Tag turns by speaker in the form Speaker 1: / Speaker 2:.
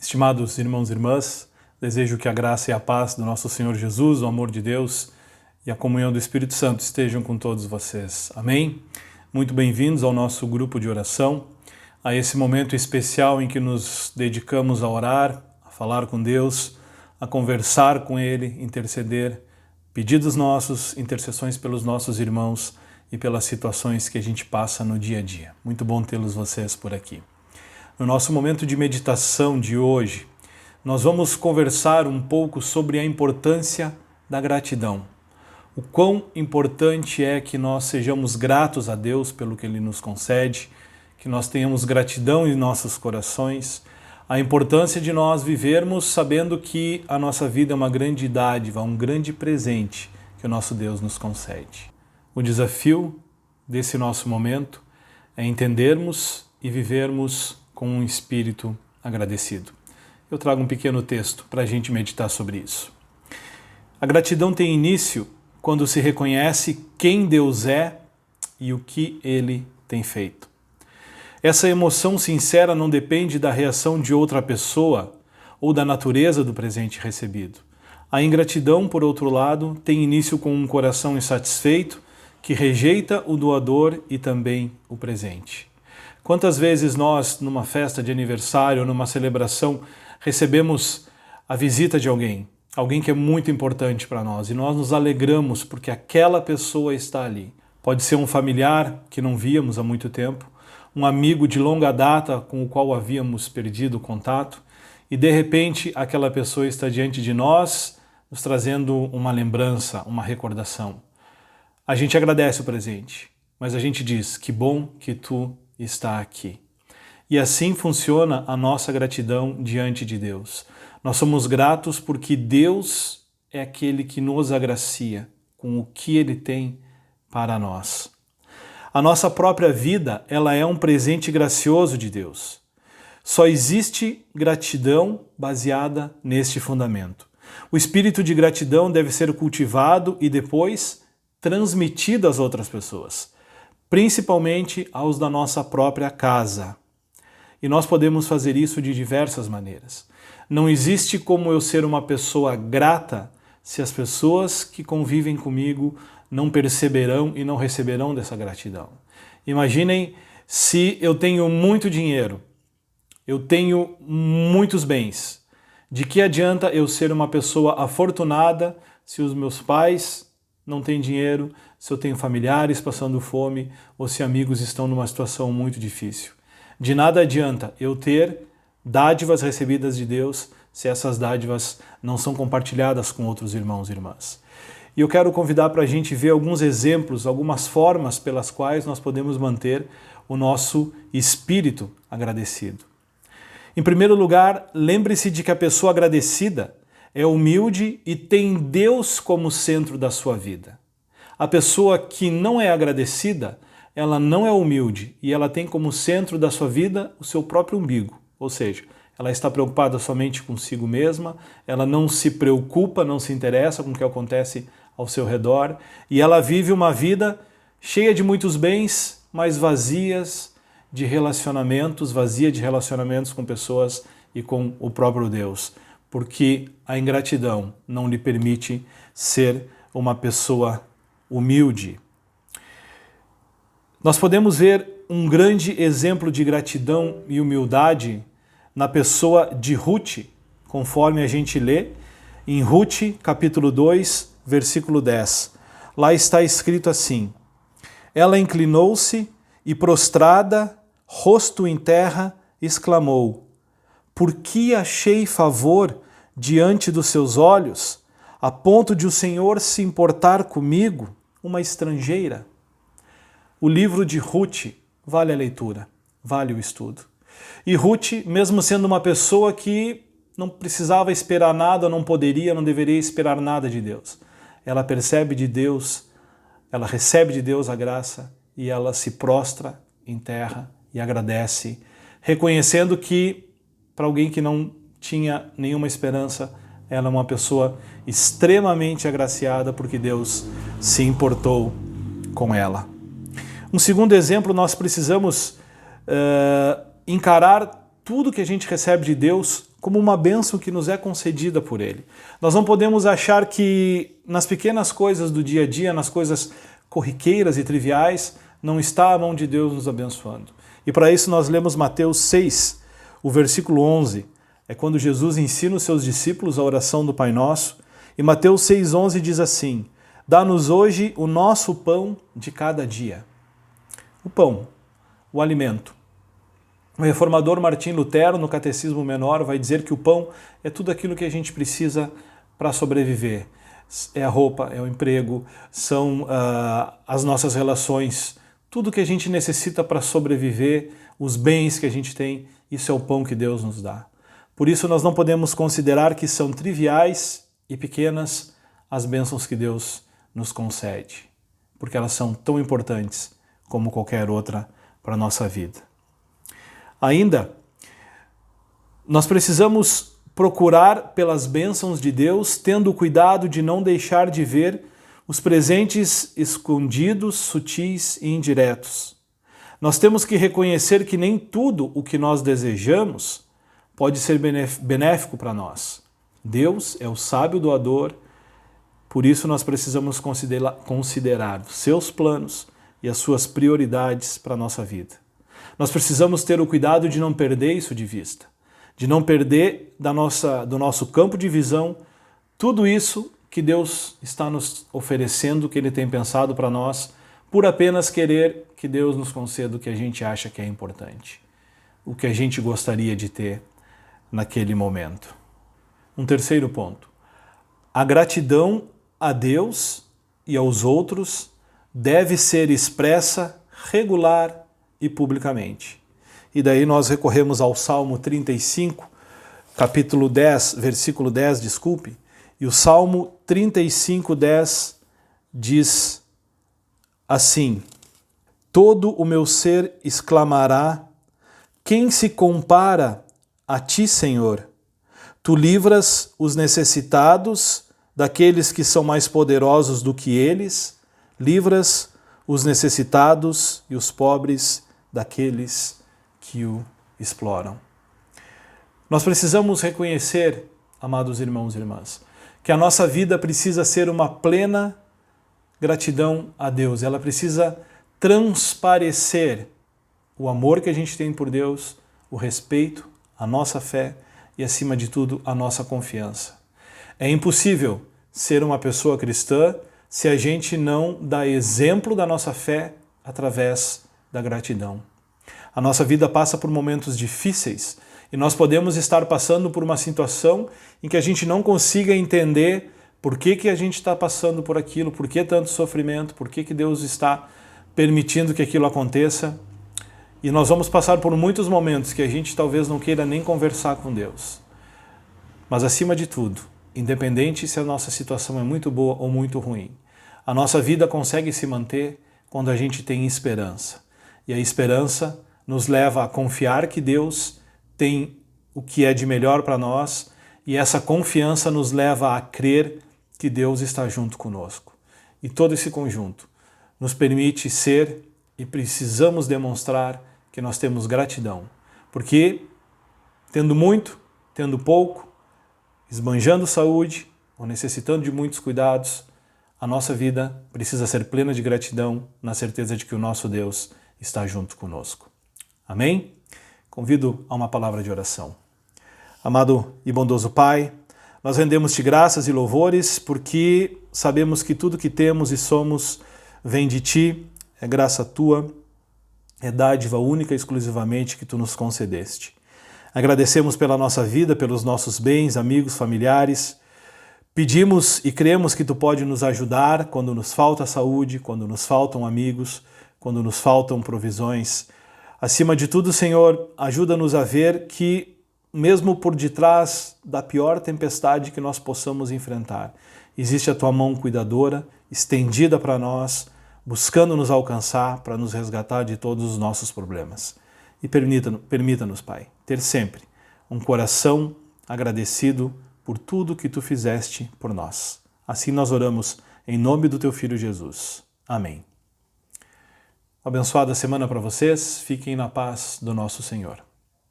Speaker 1: Estimados irmãos e irmãs, desejo que a graça e a paz do nosso Senhor Jesus, o amor de Deus e a comunhão do Espírito Santo estejam com todos vocês. Amém? Muito bem-vindos ao nosso grupo de oração, a esse momento especial em que nos dedicamos a orar, a falar com Deus, a conversar com Ele, interceder, pedidos nossos, intercessões pelos nossos irmãos e pelas situações que a gente passa no dia a dia. Muito bom tê-los vocês por aqui. No nosso momento de meditação de hoje, nós vamos conversar um pouco sobre a importância da gratidão. O quão importante é que nós sejamos gratos a Deus pelo que Ele nos concede, que nós tenhamos gratidão em nossos corações, a importância de nós vivermos sabendo que a nossa vida é uma grande dádiva, um grande presente que o nosso Deus nos concede. O desafio desse nosso momento é entendermos e vivermos com um espírito agradecido. Eu trago um pequeno texto para a gente meditar sobre isso. A gratidão tem início quando se reconhece quem Deus é e o que Ele tem feito. Essa emoção sincera não depende da reação de outra pessoa ou da natureza do presente recebido. A ingratidão, por outro lado, tem início com um coração insatisfeito que rejeita o doador e também o presente. Quantas vezes nós, numa festa de aniversário ou numa celebração, recebemos a visita de alguém que é muito importante para nós, e nós nos alegramos porque aquela pessoa está ali. Pode ser um familiar que não víamos há muito tempo, um amigo de longa data com o qual havíamos perdido o contato, e de repente aquela pessoa está diante de nós, nos trazendo uma lembrança, uma recordação. A gente agradece o presente, mas a gente diz, que bom que tu está aqui. E assim funciona a nossa gratidão diante de Deus. Nós somos gratos porque Deus é aquele que nos agracia com o que Ele tem para nós. A nossa própria vida, ela é um presente gracioso de Deus. Só existe gratidão baseada neste fundamento. O espírito de gratidão deve ser cultivado e depois transmitido às outras pessoas, principalmente aos da nossa própria casa. E nós podemos fazer isso de diversas maneiras. Não existe como eu ser uma pessoa grata se as pessoas que convivem comigo não perceberão e não receberão dessa gratidão. Imaginem se eu tenho muito dinheiro, eu tenho muitos bens. De que adianta eu ser uma pessoa afortunada se os meus pais não têm dinheiro, se eu tenho familiares passando fome ou se amigos estão numa situação muito difícil? De nada adianta eu ter dádivas recebidas de Deus se essas dádivas não são compartilhadas com outros irmãos e irmãs. E eu quero convidar para a gente ver alguns exemplos, algumas formas pelas quais nós podemos manter o nosso espírito agradecido. Em primeiro lugar, lembre-se de que a pessoa agradecida é humilde e tem Deus como centro da sua vida. A pessoa que não é agradecida, ela não é humilde e ela tem como centro da sua vida o seu próprio umbigo. Ou seja, ela está preocupada somente consigo mesma, ela não se preocupa, não se interessa com o que acontece ao seu redor e ela vive uma vida cheia de muitos bens, mas vazia de relacionamentos com pessoas e com o próprio Deus, porque a ingratidão não lhe permite ser uma pessoa humilde. Nós podemos ver um grande exemplo de gratidão e humildade na pessoa de Ruth, conforme a gente lê em Ruth, capítulo 2, versículo 10. Lá está escrito assim: Ela inclinou-se e, prostrada, rosto em terra, exclamou: Por que achei favor diante dos seus olhos, a ponto de o Senhor se importar comigo, uma estrangeira? O livro de Ruth vale a leitura, vale o estudo. E Ruth, mesmo sendo uma pessoa que não precisava esperar nada, não poderia, não deveria esperar nada de Deus, ela percebe de Deus, ela recebe de Deus a graça e ela se prostra em terra e agradece, reconhecendo que para alguém que não tinha nenhuma esperança, ela é uma pessoa extremamente agraciada porque Deus se importou com ela. Um segundo exemplo, nós precisamos encarar tudo que a gente recebe de Deus como uma bênção que nos é concedida por Ele. Nós não podemos achar que nas pequenas coisas do dia a dia, nas coisas corriqueiras e triviais, não está a mão de Deus nos abençoando. E para isso nós lemos Mateus 6, o versículo 11. É quando Jesus ensina os seus discípulos a oração do Pai Nosso. E Mateus 6,11 diz assim: dá-nos hoje o nosso pão de cada dia. O pão, o alimento. O reformador Martim Lutero, no Catecismo Menor, vai dizer que o pão é tudo aquilo que a gente precisa para sobreviver. É a roupa, é o emprego, são as nossas relações, tudo que a gente necessita para sobreviver, os bens que a gente tem, isso é o pão que Deus nos dá. Por isso nós não podemos considerar que são triviais e pequenas as bênçãos que Deus nos concede, porque elas são tão importantes como qualquer outra para a nossa vida. Ainda, nós precisamos procurar pelas bênçãos de Deus, tendo cuidado de não deixar de ver os presentes escondidos, sutis e indiretos. Nós temos que reconhecer que nem tudo o que nós desejamos pode ser benéfico para nós. Deus é o sábio doador, por isso nós precisamos considerar os seus planos e as suas prioridades para a nossa vida. Nós precisamos ter o cuidado de não perder isso de vista, de não perder do nosso campo de visão tudo isso que Deus está nos oferecendo, que Ele tem pensado para nós, por apenas querer que Deus nos conceda o que a gente acha que é importante, o que a gente gostaria de ter naquele momento. Um terceiro ponto: a gratidão a Deus e aos outros deve ser expressa regular e publicamente. E daí nós recorremos ao Salmo 35, capítulo 10, versículo 10, desculpe, e o Salmo 35, 10 diz assim: todo o meu ser exclamará, quem se compara a ti, Senhor? Tu livras os necessitados daqueles que são mais poderosos do que eles, livras os necessitados e os pobres daqueles que o exploram. Nós precisamos reconhecer, amados irmãos e irmãs, que a nossa vida precisa ser uma plena gratidão a Deus. Ela precisa transparecer o amor que a gente tem por Deus, o respeito, a nossa fé e, acima de tudo, a nossa confiança. É impossível ser uma pessoa cristã se a gente não dá exemplo da nossa fé através da gratidão. A nossa vida passa por momentos difíceis e nós podemos estar passando por uma situação em que a gente não consiga entender por que a gente está passando por aquilo, por que tanto sofrimento, por que Deus está permitindo que aquilo aconteça. E nós vamos passar por muitos momentos que a gente talvez não queira nem conversar com Deus. Mas acima de tudo, independente se a nossa situação é muito boa ou muito ruim, a nossa vida consegue se manter quando a gente tem esperança. E a esperança nos leva a confiar que Deus tem o que é de melhor para nós, e essa confiança nos leva a crer que Deus está junto conosco. E todo esse conjunto nos permite ser e precisamos demonstrar que nós temos gratidão. Porque tendo muito, tendo pouco, esbanjando saúde ou necessitando de muitos cuidados, a nossa vida precisa ser plena de gratidão, na certeza de que o nosso Deus está junto conosco. Amém? Convido a uma palavra de oração. Amado e bondoso Pai, nós rendemos-te graças e louvores porque sabemos que tudo que temos e somos vem de Ti, é graça Tua, é dádiva única e exclusivamente que Tu nos concedeste. Agradecemos pela nossa vida, pelos nossos bens, amigos, familiares. Pedimos e cremos que Tu pode nos ajudar quando nos falta saúde, quando nos faltam amigos, quando nos faltam provisões. Acima de tudo, Senhor, ajuda-nos a ver que, mesmo por detrás da pior tempestade que nós possamos enfrentar, existe a Tua mão cuidadora, estendida para nós, buscando nos alcançar para nos resgatar de todos os nossos problemas. E permita-nos, Pai, ter sempre um coração agradecido por tudo que Tu fizeste por nós. Assim nós oramos em nome do Teu Filho Jesus. Amém. Abençoada semana para vocês. Fiquem na paz do nosso Senhor.